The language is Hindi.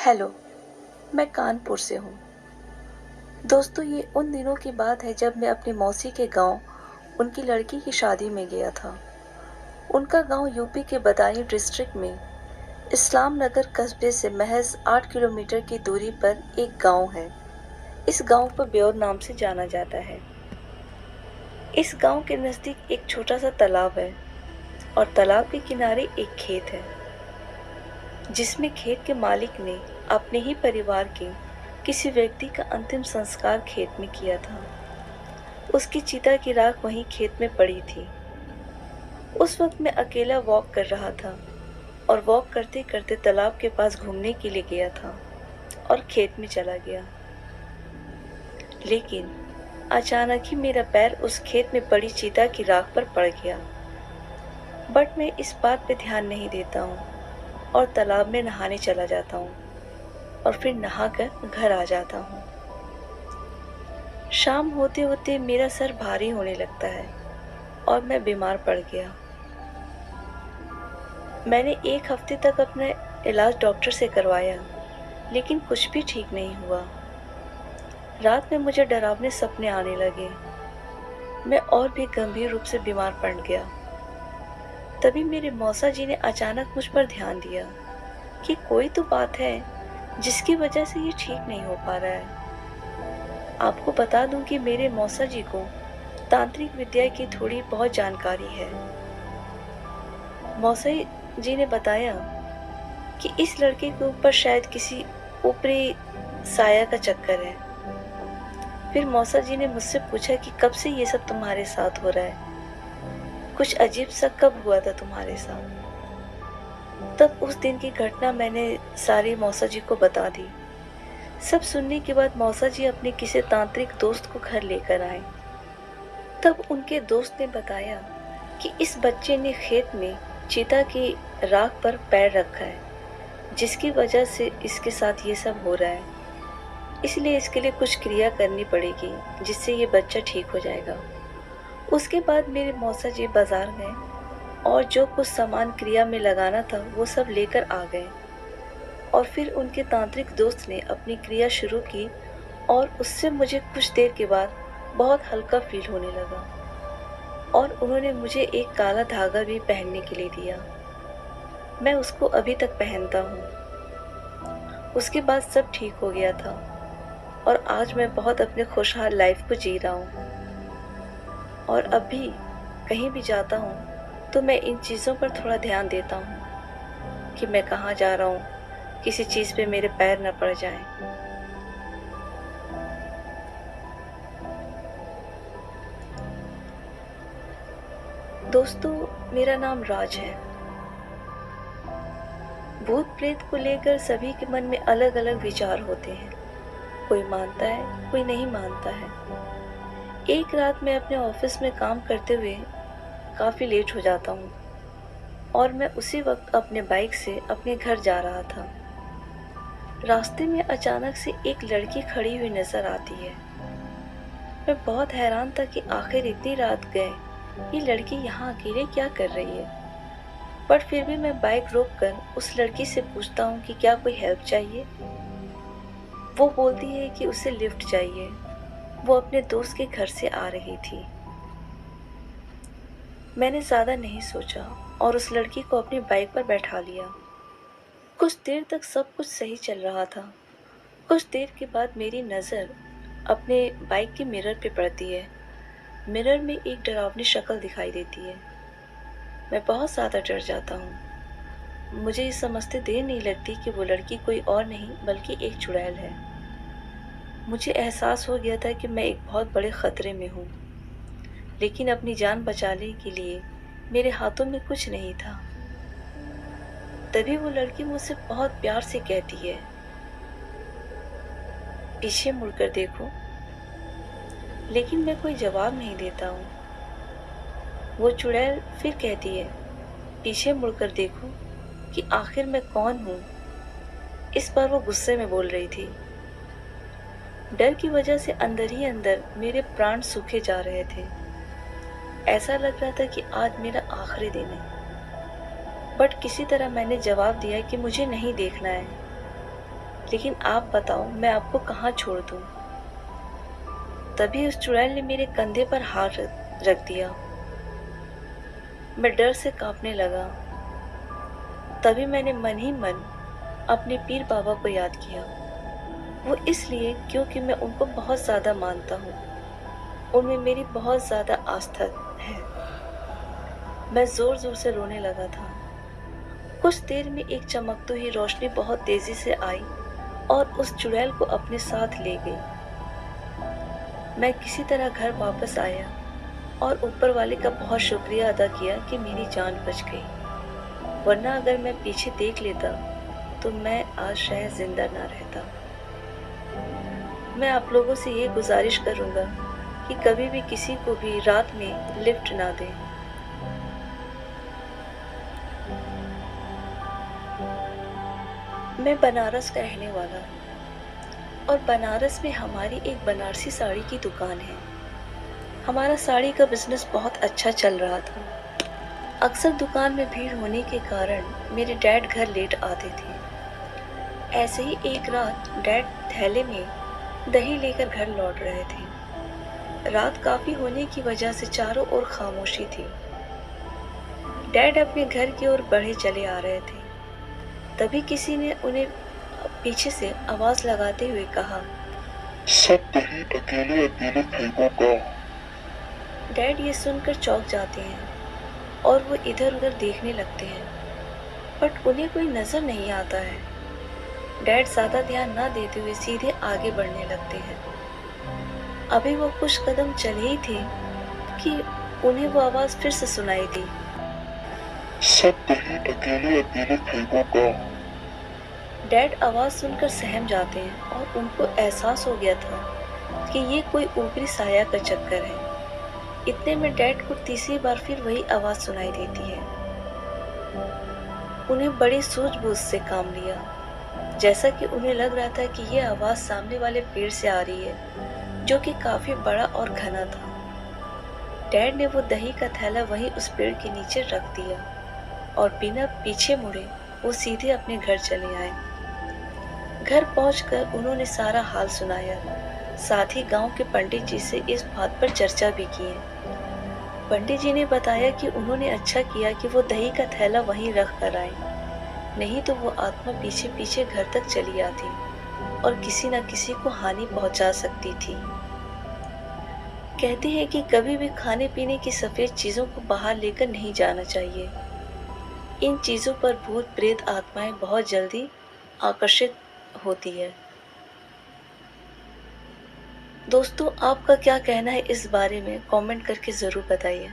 हेलो, मैं कानपुर से हूँ। दोस्तों, ये उन दिनों की बात है जब मैं अपनी मौसी के गाँव उनकी लड़की की शादी में गया था। उनका गाँव यूपी के बदायूं डिस्ट्रिक्ट में इस्लाम नगर कस्बे से महज 8 किलोमीटर की दूरी पर एक गाँव है। इस गाँव को ब्योर नाम से जाना जाता है। इस गाँव के नज़दीक एक छोटा सा तालाब है और तालाब के किनारे एक खेत है, जिसमें खेत के मालिक ने अपने ही परिवार के किसी व्यक्ति का अंतिम संस्कार खेत में किया था। उसकी चिता की राख वहीं खेत में पड़ी थी। उस वक्त मैं अकेला वॉक कर रहा था और वॉक करते करते तालाब के पास घूमने के लिए गया था और खेत में चला गया। लेकिन अचानक ही मेरा पैर उस खेत में पड़ी चिता की राख पर पड़ गया। बट मैं इस बात पे ध्यान नहीं देता हूँ और तालाब में नहाने चला जाता हूँ और फिर नहाकर घर आ जाता हूँ। शाम होते होते मेरा सर भारी होने लगता है और मैं बीमार पड़ गया। मैंने 1 हफ्ते तक अपना इलाज डॉक्टर से करवाया, लेकिन कुछ भी ठीक नहीं हुआ। रात में मुझे डरावने सपने आने लगे। मैं और भी गंभीर रूप से बीमार पड़ गया। तभी मेरे मौसा जी ने अचानक मुझ पर ध्यान दिया कि कोई तो बात है जिसकी वजह से ये ठीक नहीं हो पा रहा है। आपको बता दूं कि मेरे मौसा जी को तांत्रिक विद्या की थोड़ी बहुत जानकारी है। मौसा जी ने बताया कि इस लड़के के ऊपर शायद किसी ऊपरी साया का चक्कर है। फिर मौसा जी ने मुझसे पूछा कि कब से ये सब तुम्हारे साथ हो रहा है, कुछ अजीब सा कब हुआ था तुम्हारे साथ। तब उस दिन की घटना मैंने सारी मौसा जी को बता दी। सब सुनने के बाद मौसा जी अपने किसी तांत्रिक दोस्त को घर लेकर आए। तब उनके दोस्त ने बताया कि इस बच्चे ने खेत में चिता की राख पर पैर रखा है, जिसकी वजह से इसके साथ ये सब हो रहा है। इसलिए इसके लिए कुछ क्रिया करनी पड़ेगी, जिससे ये बच्चा ठीक हो जाएगा। उसके बाद मेरे मौसा जी बाजार गए और जो कुछ सामान क्रिया में लगाना था वो सब लेकर आ गए। और फिर उनके तांत्रिक दोस्त ने अपनी क्रिया शुरू की और उससे मुझे कुछ देर के बाद बहुत हल्का फील होने लगा और उन्होंने मुझे एक काला धागा भी पहनने के लिए दिया। मैं उसको अभी तक पहनता हूँ। उसके बाद सब ठीक हो गया था और आज मैं बहुत अपने खुशहाल लाइफ को जी रहा हूँ। और अब भी कहीं भी जाता हूँ तो मैं इन चीज़ों पर थोड़ा ध्यान देता हूँ कि मैं कहाँ जा रहा हूँ, किसी चीज़ पे मेरे पैर न पड़ जाएं। दोस्तों, मेरा नाम राज है। भूत प्रेत को लेकर सभी के मन में अलग अलग विचार होते हैं। कोई मानता है, कोई नहीं मानता है। एक रात मैं अपने ऑफिस में काम करते हुए काफ़ी लेट हो जाता हूँ और मैं उसी वक्त अपने बाइक से अपने घर जा रहा था। रास्ते में अचानक से एक लड़की खड़ी हुई नजर आती है। मैं बहुत हैरान था कि आखिर इतनी रात गए ये लड़की यहाँ अकेले क्या कर रही है। पर फिर भी मैं बाइक रोककर उस लड़की से पूछता हूँ कि क्या कोई हेल्प चाहिए। वो बोलती है कि उसे लिफ्ट चाहिए। वो अपने दोस्त के घर से आ रही थी। मैंने ज़्यादा नहीं सोचा और उस लड़की को अपनी बाइक पर बैठा लिया। कुछ देर तक सब कुछ सही चल रहा था। कुछ देर के बाद मेरी नज़र अपने बाइक के मिरर पे पड़ती है। मिरर में एक डरावनी शक्ल दिखाई देती है। मैं बहुत ज़्यादा डर जाता हूँ। मुझे ये समझते देर नहीं लगती कि वो लड़की कोई और नहीं बल्कि एक चुड़ैल है। मुझे एहसास हो गया था कि मैं एक बहुत बड़े ख़तरे में हूँ, लेकिन अपनी जान बचाने के लिए मेरे हाथों में कुछ नहीं था। तभी वो लड़की मुझसे बहुत प्यार से कहती है, पीछे मुड़कर देखो। लेकिन मैं कोई जवाब नहीं देता हूँ। वो चुड़ैल फिर कहती है, पीछे मुड़कर देखो कि आखिर मैं कौन हूँ। इस बार वो गुस्से में बोल रही थी। डर की वजह से अंदर ही अंदर मेरे प्राण सूखे जा रहे थे। ऐसा लग रहा था कि आज मेरा आखिरी दिन है। बट किसी तरह मैंने जवाब दिया कि मुझे नहीं देखना है। लेकिन आप बताओ मैं आपको कहाँ छोड़ दूँ? तभी उस चुड़ैल ने मेरे कंधे पर हाथ रख दिया। मैं डर से काँपने लगा। तभी मैंने मन ही मन अपने पीर बाबा को याद किया। वो इसलिए क्योंकि मैं उनको बहुत ज़्यादा मानता हूँ। उनमें मेरी बहुत ज़्यादा आस्था है। मैं ज़ोर-ज़ोर से रोने लगा था। कुछ देर में एक चमकती हुई रोशनी बहुत तेज़ी से आई और उस चुड़ैल को अपने साथ ले गई। मैं किसी तरह घर वापस आया और ऊपर वाले का बहुत शुक्रिया अदा किया कि मेरी जान बच गई। वरना अगर मैं पीछे देख लेता तो मैं आज शायद जिंदा ना रहता। मैं आप लोगों से ये गुजारिश करूंगा कि कभी भी किसी को भी रात में लिफ्ट ना दें। मैं बनारस का रहने वाला हूँ और बनारस में हमारी एक बनारसी साड़ी की दुकान है। हमारा साड़ी का बिजनेस बहुत अच्छा चल रहा था। अक्सर दुकान में भीड़ होने के कारण मेरे डैड घर लेट आते थे। ऐसे ही एक रात डैड थैले में दही लेकर घर लौट रहे थे। रात काफी होने की वजह से चारों ओर खामोशी थी। डैड अपने घर की ओर बढ़े चले आ रहे थे। तभी किसी ने उन्हें पीछे से आवाज लगाते हुए कहा, सब दही अकेले अकेले फेंकोगा। डैड ये सुनकर चौंक जाते हैं और वो इधर उधर देखने लगते हैं, बट उन्हें कोई नजर नहीं आता है। डैड ज्यादा ध्यान न देते हुए सीधे आगे बढ़ने लगते हैं। अभी वो कुछ कदम चले ही थे कि उन्हें वो आवाज फिर से सुनाई दी, सब दही अकेले अकेले फेंकोगा। डैड आवाज सुनकर सहम जाते हैं और उनको एहसास हो गया था कि ये कोई ऊपरी साया का चक्कर है। इतने में डैड को तीसरी बार फिर वही आवाज सुनाई देती है। उन्हें बड़ी सूझबूझ से काम लिया, जैसा कि उन्हें लग रहा था कि यह आवाज सामने वाले पेड़ से आ रही है, जो कि काफी बड़ा और घना था। डैड ने वो दही का थैला वहीं उस पेड़ के नीचे रख दिया और बिना पीछे मुड़े वो सीधे अपने घर चले आए। घर पहुंचकर उन्होंने सारा हाल सुनाया, साथ ही गांव के पंडित जी से इस बात पर चर्चा भी की। पंडित जी ने बताया कि उन्होंने अच्छा किया कि वो दही का थैला वहीं रख कर आए, नहीं तो वो आत्मा पीछे पीछे घर तक चली आती और किसी न किसी को हानि पहुंचा सकती थी। कहते हैं कि कभी भी खाने पीने की सफेद चीजों को बाहर लेकर नहीं जाना चाहिए। इन चीजों पर भूत प्रेत आत्माएं बहुत जल्दी आकर्षित होती है। दोस्तों, आपका क्या कहना है इस बारे में कमेंट करके ज़रूर बताइए।